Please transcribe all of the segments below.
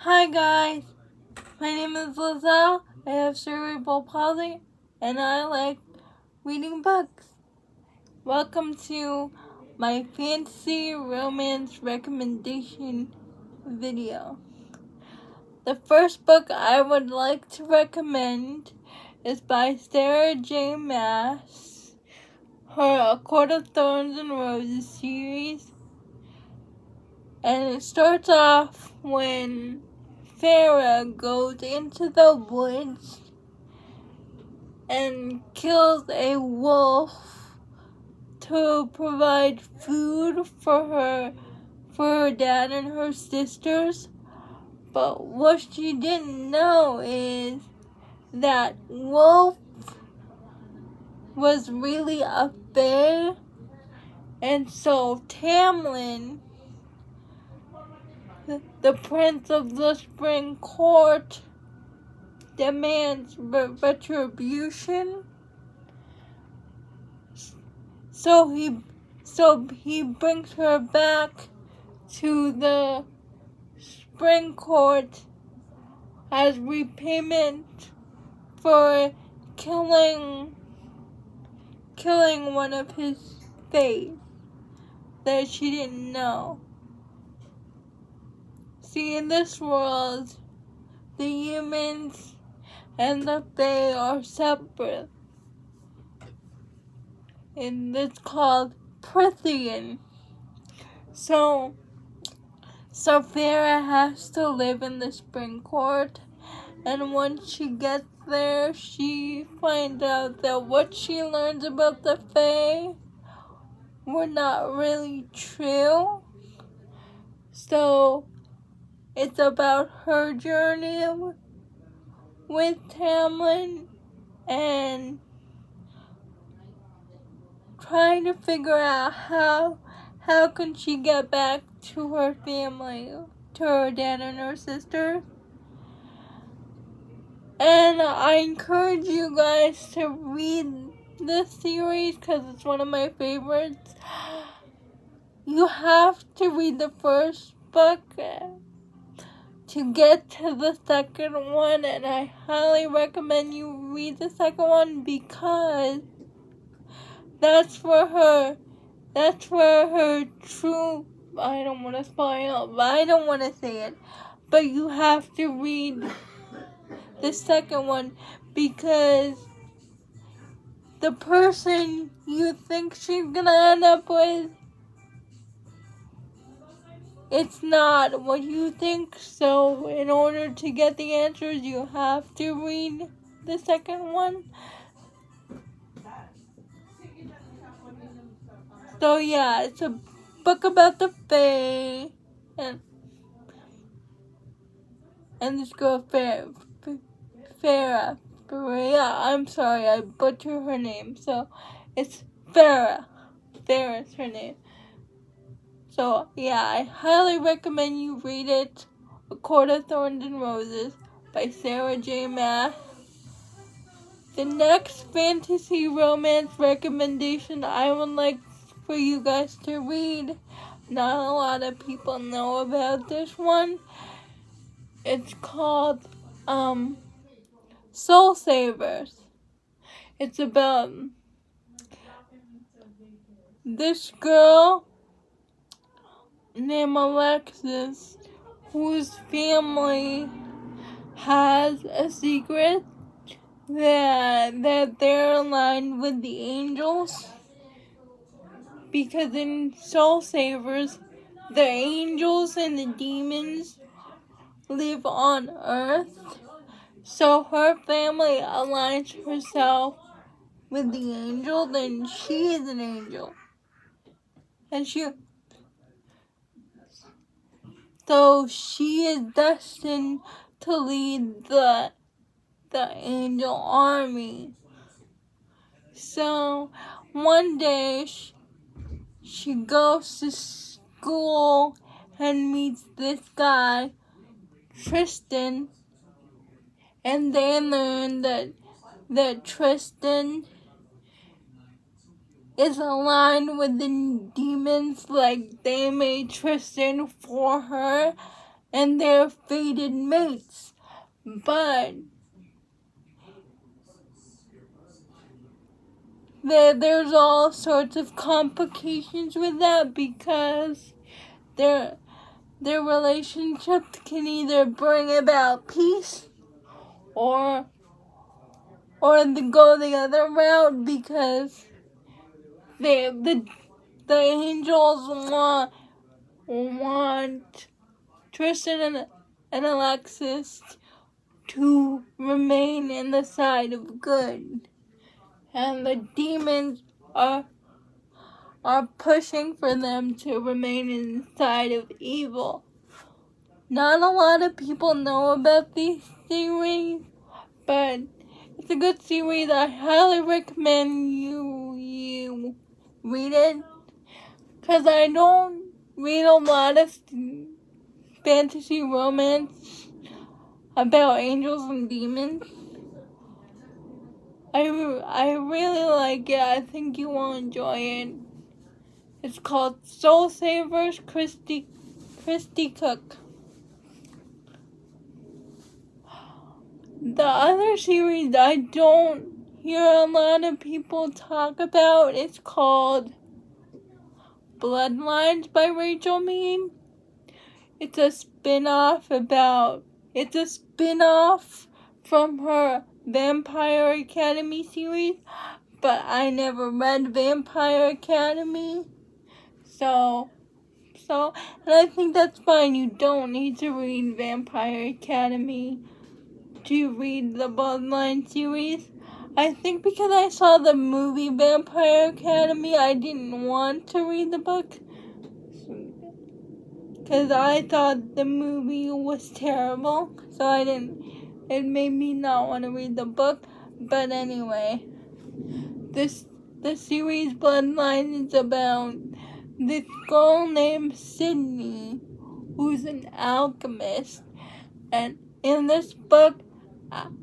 Hi guys, my name is Lizelle. I have cerebral palsy and I like reading books. Welcome to my fantasy romance recommendation video. The first book I would like to recommend is by Sarah J. Maas, her A Quart of Thorns and Roses series. And it starts off when Farah goes into the woods and kills a wolf to provide food for her dad and her sisters. But what she didn't know is that wolf was really a bear, and so Tamlin, the prince of the spring court, demands retribution. So he brings her back to the spring court as repayment for killing one of his fae that she didn't know. See, in this world, the humans and the fae are separate. And it's called Prithian. So Farah has to live in the spring court, and once she gets there, she finds out that what she learns about the fae were not really true. So it's about her journey with Tamlin and trying to figure out how can she get back to her family, to her dad and her sister. And I encourage you guys to read this series because it's one of my favorites. You have to read the first book to get to the second one, and I highly recommend you read the second one because that's where her true, I don't want to spoil, but I don't want to say it, but you have to read the second one because the person you think she's gonna end up with, it's not what you think. So in order to get the answers, you have to read the second one. So yeah, it's a book about the fae and this girl Farah. I'm sorry, I butchered her name. So it's Farah. Farah's her name. So yeah, I highly recommend you read it. A Quart of Thorns and Roses by Sarah J. Maas. The next fantasy romance recommendation I would like for you guys to read. Not a lot of people know about this one. It's called Soul Savers. It's about this girl named Alexis whose family has a secret that they're aligned with the angels, because in Soul Savers, the angels and the demons live on Earth. So her family aligns herself with the angel, then she is an angel. And so she is destined to lead the angel army. So one day she goes to school and meets this guy, Tristan, and they learn that Tristan is aligned with the demons. Like, they made Tristan for her, and their fated mates. But there's all sorts of complications with that because their relationship can either bring about peace or go the other route because the angels want Tristan and Alexis to remain in the side of good, and the demons are pushing for them to remain in the side of evil. Not a lot of people know about these series, but it's a good series. I highly recommend you read it, because I don't read a lot of fantasy romance about angels and demons. I really like it. I think you will enjoy it. It's called Soul Savers, Christy Cook. The other series I don't hear a lot of people talk about is called Bloodlines by Rachel Mead. It's a spin-off from her Vampire Academy series, but I never read Vampire Academy. So, and I think that's fine. You don't need to read Vampire Academy to read the Bloodline series. I think because I saw the movie Vampire Academy, I didn't want to read the book, because I thought the movie was terrible, so it made me not want to read the book. But anyway, the series Bloodline is about this girl named Sydney, who's an alchemist, and in this book,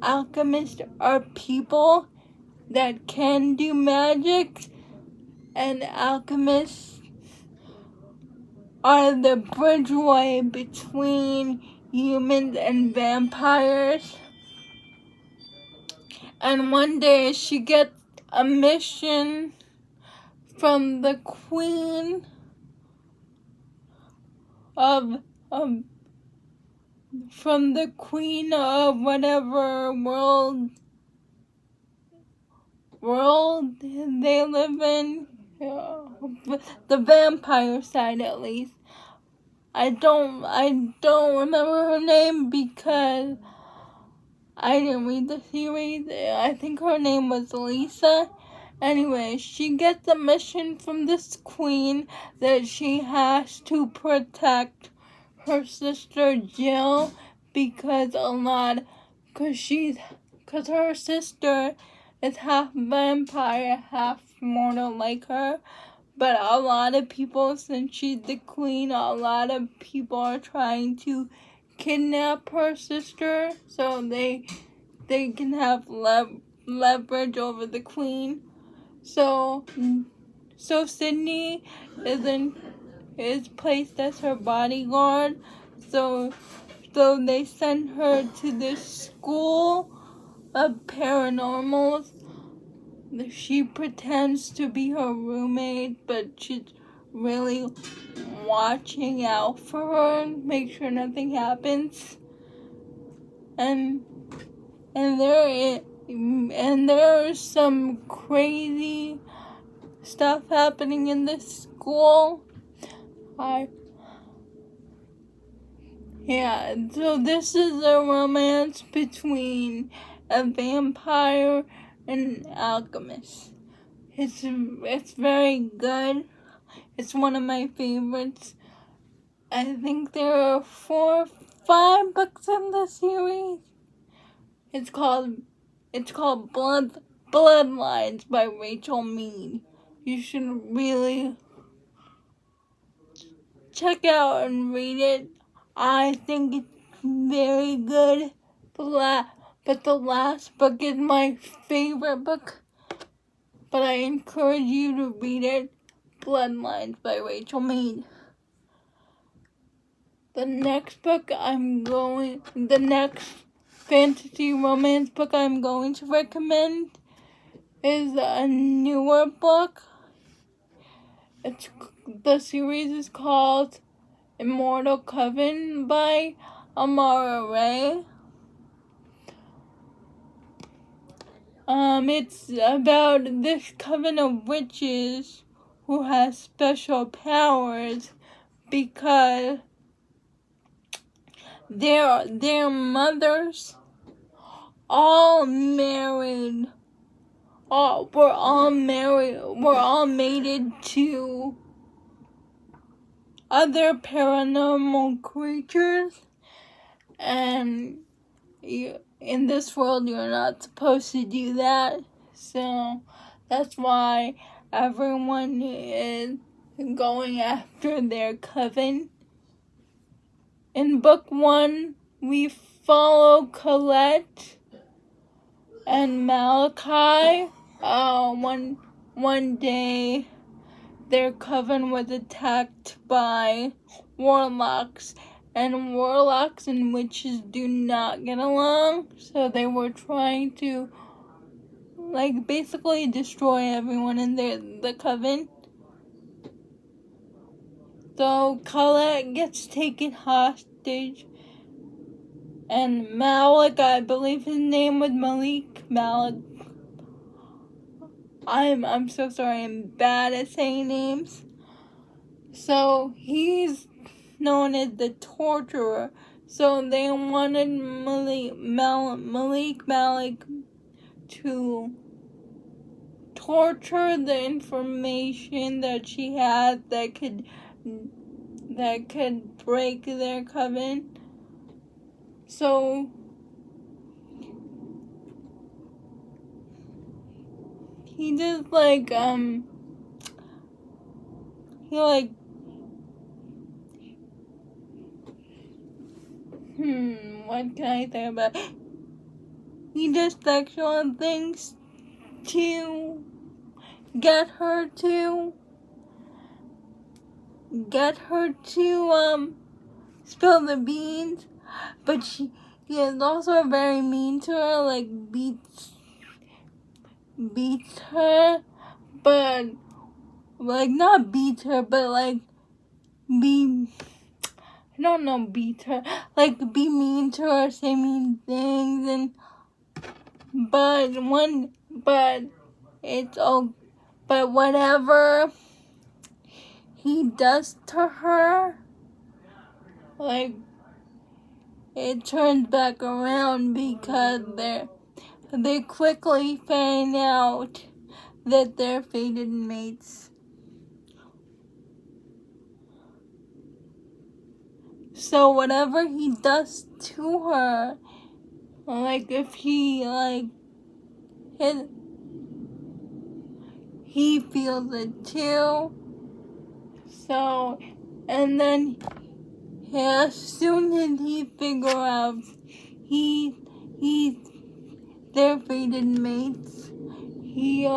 alchemists are people that can do magic, and alchemists are the bridgeway between humans and vampires. And one day she gets a mission from the queen of whatever world they live in, the vampire side at least. I don't remember her name because I didn't read the series. I think her name was Lisa. Anyway, she gets a mission from this queen that she has to protect her sister Jill because her sister is half vampire, half mortal like her. But a lot of people, since she's the queen, a lot of people are trying to kidnap her sister so they can have leverage over the queen. So Sydney is placed as her bodyguard. So they send her to this school of paranormals. She pretends to be her roommate, but she's really watching out for her and make sure nothing happens. And there is some crazy stuff happening in this school. So this is a romance between a vampire and an alchemist. It's very good. It's one of my favorites. I think there are 4 or 5 books in the series. It's called Bloodlines by Rachel Mead. You should really check out and read it. I think it's very good. But the last book is my favorite book. But I encourage you to read it. Bloodlines by Rachel Mead. the next fantasy romance book I'm going to recommend is a newer book. The series is called Immortal Coven by Amara Ray. It's about this coven of witches who has special powers because their mothers all married. We're all mated to other paranormal creatures, and in this world you're not supposed to do that. So that's why everyone is going after their coven. In book 1, we follow Colette and Malachi. One day their coven was attacked by warlocks, and warlocks and witches do not get along, so they were trying to basically destroy everyone in the coven. So Colette gets taken hostage, and Malik, I believe his name was Malik. I'm so sorry, I'm bad at saying names. So he's known as the torturer. So they wanted Malik to torture the information that she had that could break their coven. So he just what can I say about it? He does sexual things to get her to spill the beans, but he is also very mean to her, beats her, but not beat her, but beat her, be mean to her, say mean things, but whatever he does to her, it turns back around because they quickly find out that they're fated mates. So whatever he does to her, if he he feels it too. So, and then as soon as he figures out they're fated mates, he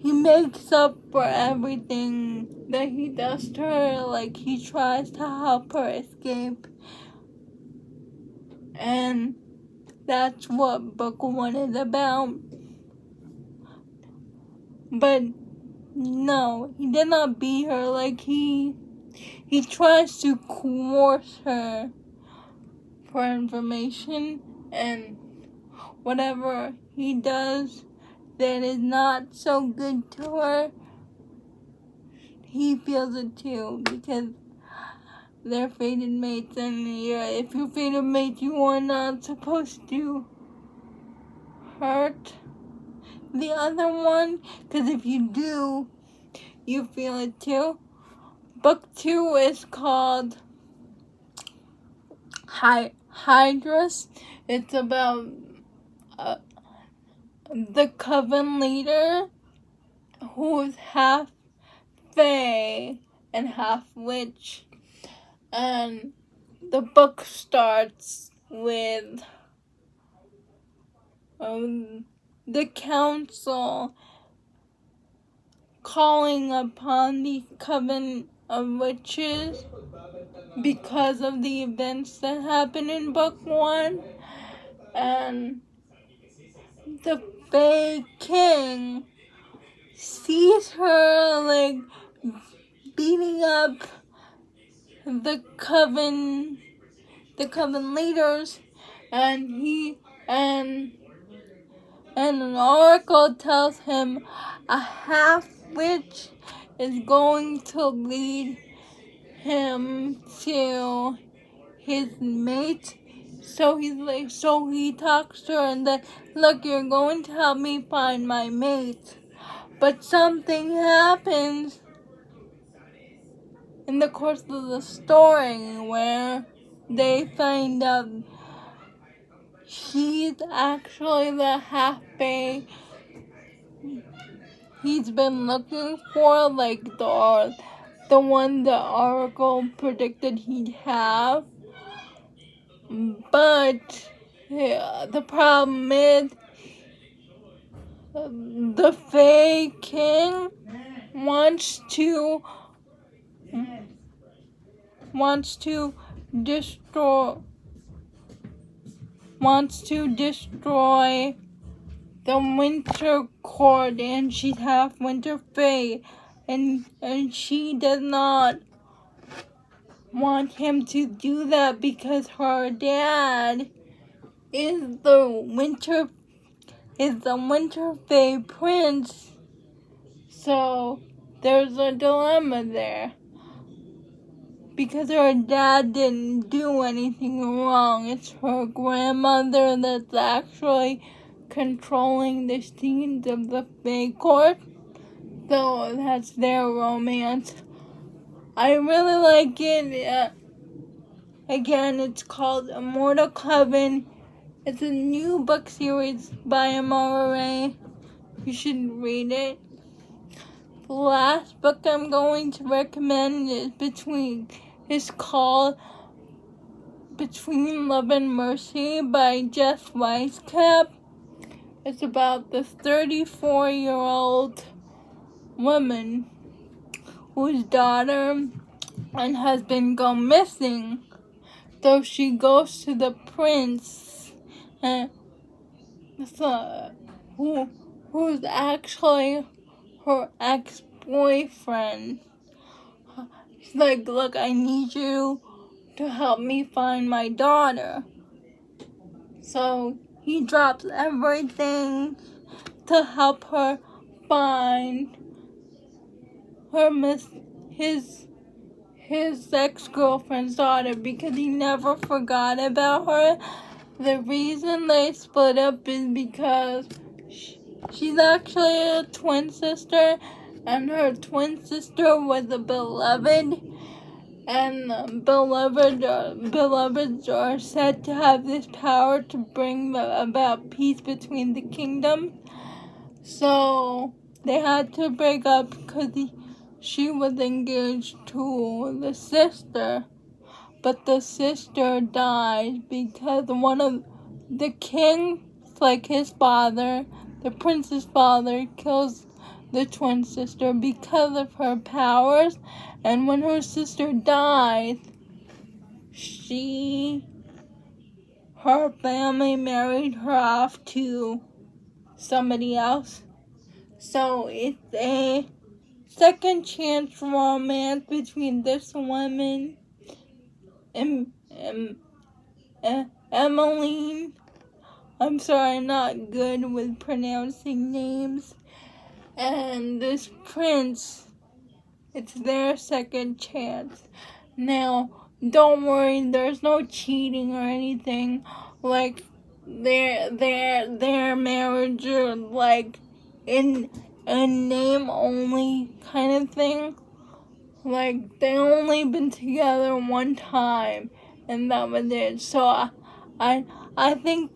makes up for everything that he does to her. He tries to help her escape, and that's what book 1 is about. But no, he did not beat her. He tries to coerce her for information, and whatever he does that is not so good to her, he feels it too, because they're fated mates, and if you're fated mates, you are not supposed to hurt the other one, because if you do, you feel it too. Book 2 is called Hydrus. It's about the coven leader who is half fae and half witch, and the book starts with the council calling upon the coven of witches because of the events that happened in book 1. And the Fae King sees her like beating up the coven leaders, and an oracle tells him a half witch is going to lead him to his mate. So he talks to her and then, look, you're going to help me find my mate. But something happens in the course of the story where they find out she's actually the half-fae he's been looking for, like the one the oracle predicted he'd have. But the problem is the Fae King wants to destroy the winter court, and she's half winter fae, and she does not want him to do that because her dad is the winter fae prince. So there's a dilemma there, because her dad didn't do anything wrong. It's her grandmother that's actually controlling the scenes of the Fae court. So that's their romance. I really like it. Again, it's called Immortal Coven. It's a new book series by immortal. You should read it. The last book I'm going to recommend is called Between Love and Mercy by Jess Weisskopf. It's about this 34-year-old woman whose daughter and husband go missing. So she goes to the prince, who's actually her ex-boyfriend. He's like, look, I need you to help me find my daughter. So he drops everything to help her find his ex-girlfriend's daughter, because he never forgot about her. The reason they split up is because she's actually a twin sister, and her twin sister was a beloved, and beloveds are said to have this power to bring about peace between the kingdoms. So they had to break up because she was engaged to the sister, but the sister died because one of the kings, like his father, the prince's father, kills the twin sister because of her powers. And when her sister died, her family married her off to somebody else. So it's a second chance romance between this woman and Emmeline. I'm sorry, I'm not good with pronouncing names. And this prince, it's their second chance. Now, don't worry, there's no cheating or anything. Like, their marriage are like in a name only kind of thing. Like, they only been together one time, and that was it. So I think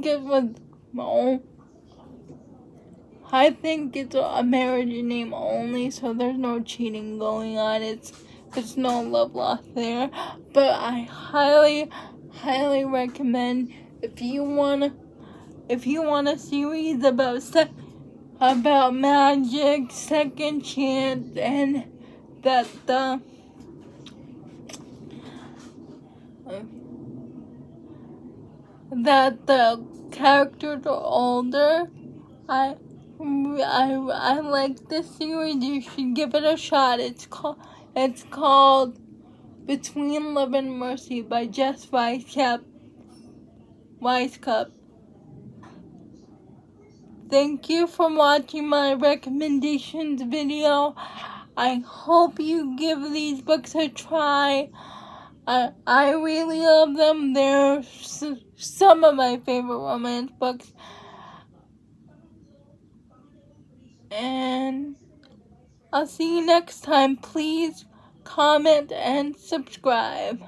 it was. I think it's a marriage in name only, so there's no cheating going on. It's no love lost there. But I highly recommend, if you want a series about magic, second chance, and that the characters are older. I like this series. You should give it a shot. It's called Between Love and Mercy by Jess Weiscup. Thank you for watching my recommendations video. I hope you give these books a try. I really love them. They're some of my favorite romance books. And I'll see you next time. Please comment and subscribe.